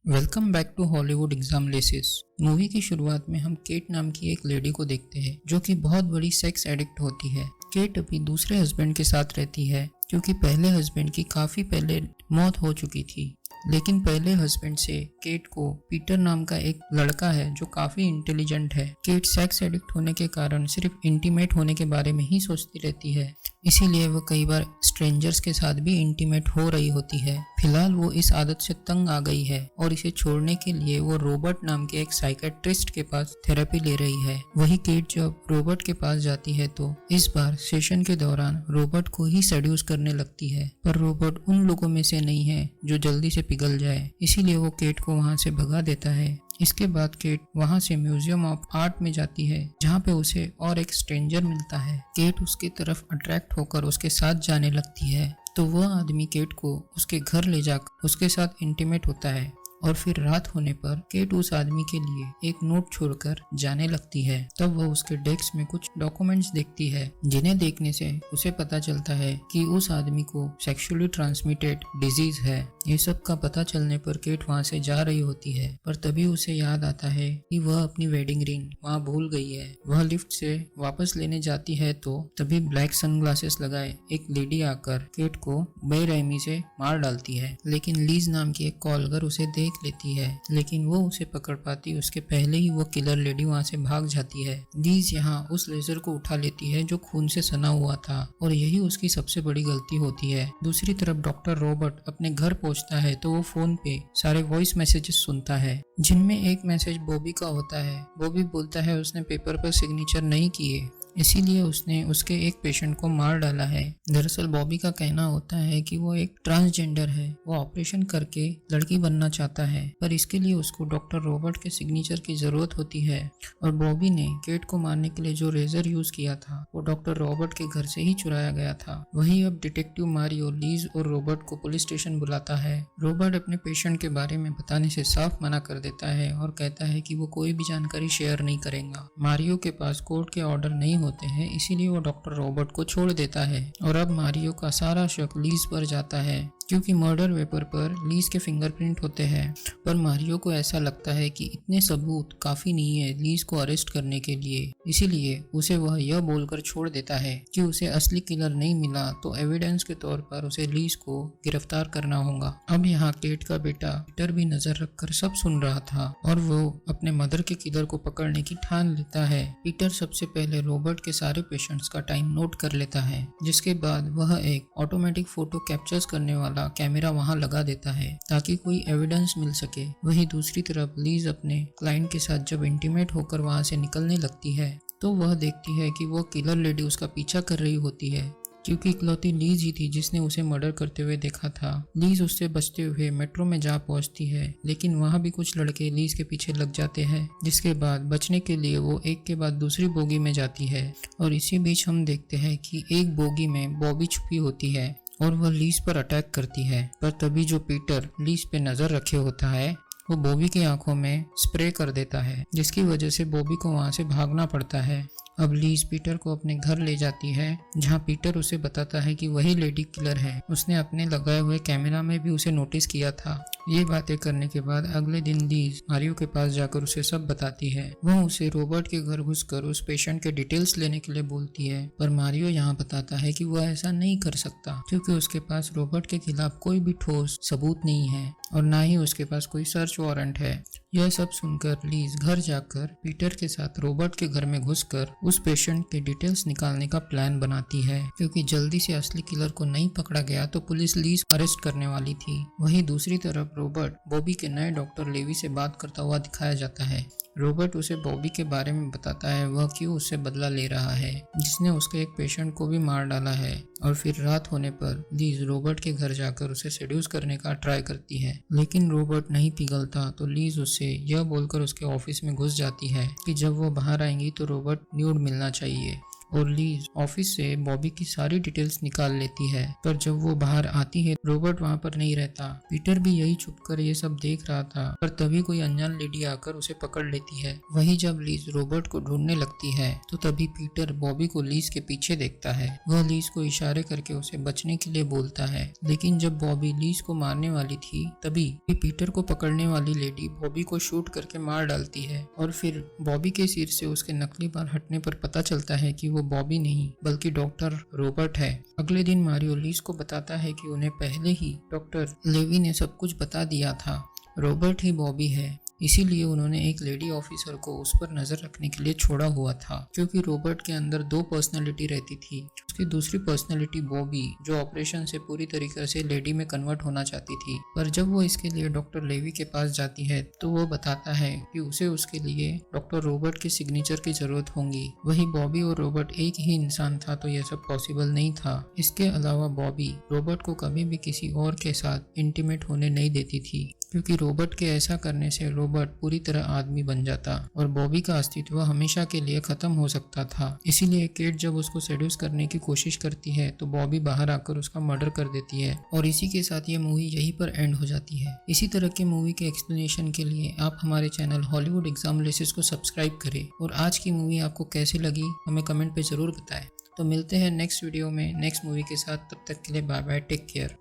Welcome back to Hollywood exam lessons. Movie की शुरुआत में हम केट नाम की एक लेडी को देखते हैं जो कि बहुत बड़ी सेक्स एडिक्ट होती है। केट अभी दूसरे हस्बैंड के साथ रहती है क्योंकि पहले हस्बैंड की काफी पहले मौत हो चुकी थी। लेकिन पहले हस्बैंड से केट को पीटर नाम का एक लड़का है जो काफी इंटेलिजेंट है। केट सेक्स एडिक्ट होने के कारण सिर्फ इंटीमेट होने के बारे में ही सोचती रहती है, इसीलिए वो कई बार स्ट्रेंजर्स के साथ भी इंटीमेट हो रही होती है। फिलहाल वो इस आदत से तंग आ गई है और इसे छोड़ने के लिए वो रॉबर्ट नाम के एक साइकेट्रिस्ट के पास थेरेपी ले रही है। वही केट जब रॉबर्ट के पास जाती है तो इस बार सेशन के दौरान रॉबर्ट को ही सेड्यूस करने लगती है, पर रॉबर्ट उन लोगों में से नहीं है जो जल्दी से पिघल जाए, इसीलिए वो केट को वहां से भगा देता है। इसके बाद केट वहां से म्यूजियम ऑफ आर्ट में जाती है जहां पे उसे और एक स्ट्रेंजर मिलता है। केट उसकी तरफ अट्रैक्ट होकर उसके साथ जाने लगती है तो वह आदमी केट को उसके घर ले जाकर उसके साथ इंटीमेट होता है और फिर रात होने पर केट उस आदमी के लिए एक नोट छोड़कर जाने लगती है। तब वह उसके डेस्क में कुछ डॉक्यूमेंट्स देखती है जिन्हें देखने से उसे पता चलता है कि उस आदमी को सेक्सुअली ट्रांसमिटेड डिजीज है। ये सब का पता चलने पर केट वहां से जा रही होती है, पर तभी उसे याद आता है कि वह अपनी वेडिंग रिंग वहां भूल गई है। वह लिफ्ट से वापस लेने जाती है तो तभी ब्लैक सनग्लासेस लगाए एक लेडी आकर केट को बेरहमी से मार डालती है। लेकिन लीज नाम की एक कॉलगर उसे देख लेती है, लेकिन वो उसे पकड़ पाती उसके पहले ही वो किलर लेडी वहां से भाग जाती है। लीज यहाँ उस लेजर को उठा लेती है जो खून से सना हुआ था और यही उसकी सबसे बड़ी गलती होती है। दूसरी तरफ डॉक्टर रॉबर्ट अपने घर पहुंचता है तो वो फोन पे सारे वॉइस मैसेजेस सुनता है जिनमें एक मैसेज बॉबी का होता है। बॉबी बोलता है उसने पेपर पर सिग्नेचर नहीं किए, इसीलिए उसने उसके एक पेशेंट को मार डाला है। दरअसल बॉबी का कहना होता है कि वो एक ट्रांसजेंडर है, वो ऑपरेशन करके लड़की बनना चाहता है, पर इसके लिए उसको डॉक्टर रॉबर्ट के सिग्नेचर की जरूरत होती है। और बॉबी ने केट को मारने के लिए जो रेजर यूज किया था वो डॉक्टर रॉबर्ट के घर से ही चुराया गया था। वहीं अब डिटेक्टिव मारियो लीज और रॉबर्ट को पुलिस स्टेशन बुलाता है। रॉबर्ट अपने पेशेंट के बारे में बताने से साफ मना कर देता है और कहता है कि वो कोई भी जानकारी शेयर नहीं करेगा। मारियो के पास कोर्ट के ऑर्डर नहीं होते हैं, इसीलिए वो डॉक्टर रॉबर्ट को छोड़ देता है और अब मारियो का सारा शक लीज पर जाता है क्योंकि मर्डर वेपर पर लीज के फिंगरप्रिंट होते हैं। पर मारियो को ऐसा लगता है कि इतने सबूत काफी नहीं है लीज को अरेस्ट करने के लिए, इसीलिए उसे वह यह बोलकर छोड़ देता है कि उसे असली किलर नहीं मिला तो एविडेंस के तौर पर उसे लीज को गिरफ्तार करना होगा। अब यहाँ केट का बेटा पीटर भी नजर रखकर सब सुन रहा था और वो अपने मदर के किलर को पकड़ने की ठान लेता है। पीटर सबसे पहले रॉबर्ट के सारे पेशेंट्स का टाइम नोट कर लेता है, जिसके बाद वह एक ऑटोमेटिक फोटो कैप्चर्स करने वाला कैमरा वहां लगा देता है ताकि कोई एविडेंस मिल सके। वहीं दूसरी तरफ लीज अपने क्लाइंट के साथ जब इंटीमेट होकर वहां से निकलने लगती है तो वह देखती है कि वो किलर लेडी उसका पीछा कर रही होती है क्योंकि इकलौती लीज ही थी जिसने उसे मर्डर करते हुए देखा था। लीज उससे बचते हुए मेट्रो में जा पहुंचती है, लेकिन वहां भी कुछ लड़के लीज के पीछे लग जाते हैं, जिसके बाद बचने के लिए वो एक के बाद दूसरी बोगी में जाती है। और इसी बीच हम देखते हैं कि एक बोगी में बॉबी छुपी होती है और वह लीज पर अटैक करती है, पर तभी जो पीटर लीज पे नजर रखे होता है वो बॉबी की आंखों में स्प्रे कर देता है, जिसकी वजह से बॉबी को वहां से भागना पड़ता है। अब लीज पीटर को अपने घर ले जाती है जहां पीटर उसे बताता है कि वही लेडी किलर है, उसने अपने लगाए हुए कैमरा में भी उसे नोटिस किया था। ये बातें करने के बाद अगले दिन लीज मारियो के पास जाकर उसे सब बताती है। वह उसे रॉबर्ट के घर घुसकर उस पेशेंट के डिटेल्स लेने के लिए बोलती है, पर मारियो यहाँ बताता है कि वह ऐसा नहीं कर सकता क्योंकि उसके पास रॉबर्ट के खिलाफ कोई भी ठोस सबूत नहीं है और ना ही उसके पास कोई सर्च वारंट है। यह सब सुनकर लीज घर जाकर पीटर के साथ रॉबर्ट के घर में घुसकर उस पेशेंट के डिटेल्स निकालने का प्लान बनाती है क्योंकि जल्दी से असली किलर को नहीं पकड़ा गया तो पुलिस लीज अरेस्ट करने वाली थी। वहीं दूसरी तरफ रॉबर्ट बॉबी के नए डॉक्टर लेवी से बात करता हुआ दिखाया जाता है। रॉबर्ट उसे बॉबी के बारे में बताता है वह क्यों उससे बदला ले रहा है जिसने उसके एक पेशेंट को भी मार डाला है। और फिर रात होने पर लीज रॉबर्ट के घर जाकर उसे सेड्यूस करने का ट्राई करती है, लेकिन रॉबर्ट नहीं पिघलता तो लीज उससे यह बोलकर उसके ऑफिस में घुस जाती है कि जब वो बाहर आएंगी तो रॉबर्ट न्यूड मिलना चाहिए। और लीज ऑफिस से बॉबी की सारी डिटेल्स निकाल लेती है। पर जब वो बाहर आती है रॉबर्ट वहाँ पर नहीं रहता। पीटर भी यही छुपकर ये सब देख रहा था, पर तभी कोई अनजान लेडी आकर उसे पकड़ लेती है। वही जब लीज रॉबर्ट को ढूंढने लगती है तो तभी पीटर बॉबी को लीज के पीछे देखता है। वह लीज को इशारे करके उसे बचने के लिए बोलता है, लेकिन जब बॉबी लीज को मारने वाली थी तभी पीटर को पकड़ने वाली लेडी बॉबी को शूट करके मार डालती है। और फिर बॉबी के सिर से उसके नकली बाल हटने पर पता चलता है कि वो बॉबी नहीं बल्कि डॉक्टर रॉबर्ट है। अगले दिन मारियो लीज को बताता है कि उन्हें पहले ही डॉक्टर लेवी ने सब कुछ बता दिया था, रॉबर्ट ही बॉबी है। इसीलिए उन्होंने एक लेडी ऑफिसर को उस पर नजर रखने के लिए छोड़ा हुआ था, क्योंकि रॉबर्ट के अंदर दो पर्सनालिटी रहती थी। उसकी दूसरी पर्सनालिटी बॉबी जो ऑपरेशन से पूरी तरीके से लेडी में कन्वर्ट होना चाहती थी। पर जब वो इसके लिए डॉक्टर लेवी के पास जाती है तो वो बताता है कि उसे उसके लिए डॉक्टर रॉबर्ट के सिग्नेचर की जरूरत होगी। वही बॉबी और रॉबर्ट एक ही इंसान था तो यह सब पॉसिबल नहीं था। इसके अलावा बॉबी रॉबर्ट को कभी भी किसी और के साथ इंटीमेट होने नहीं देती थी, क्योंकि रॉबर्ट के ऐसा करने से रॉबर्ट पूरी तरह आदमी बन जाता और बॉबी का अस्तित्व हमेशा के लिए खत्म हो सकता था। इसीलिए केट जब उसको सेड्यूस करने की कोशिश करती है तो बॉबी बाहर आकर उसका मर्डर कर देती है और इसी के साथ ये मूवी यहीं पर एंड हो जाती है। इसी तरह के मूवी के एक्सप्लेनेशन के लिए आप हमारे चैनल हॉलीवुड एग्जाम्पलेसेस को सब्सक्राइब करें। और आज की मूवी आपको कैसी लगी हमें कमेंट पे जरूर बताएं। तो मिलते हैं नेक्स्ट वीडियो में नेक्स्ट मूवी के साथ, तब तक के लिए बाय बाय, टेक केयर।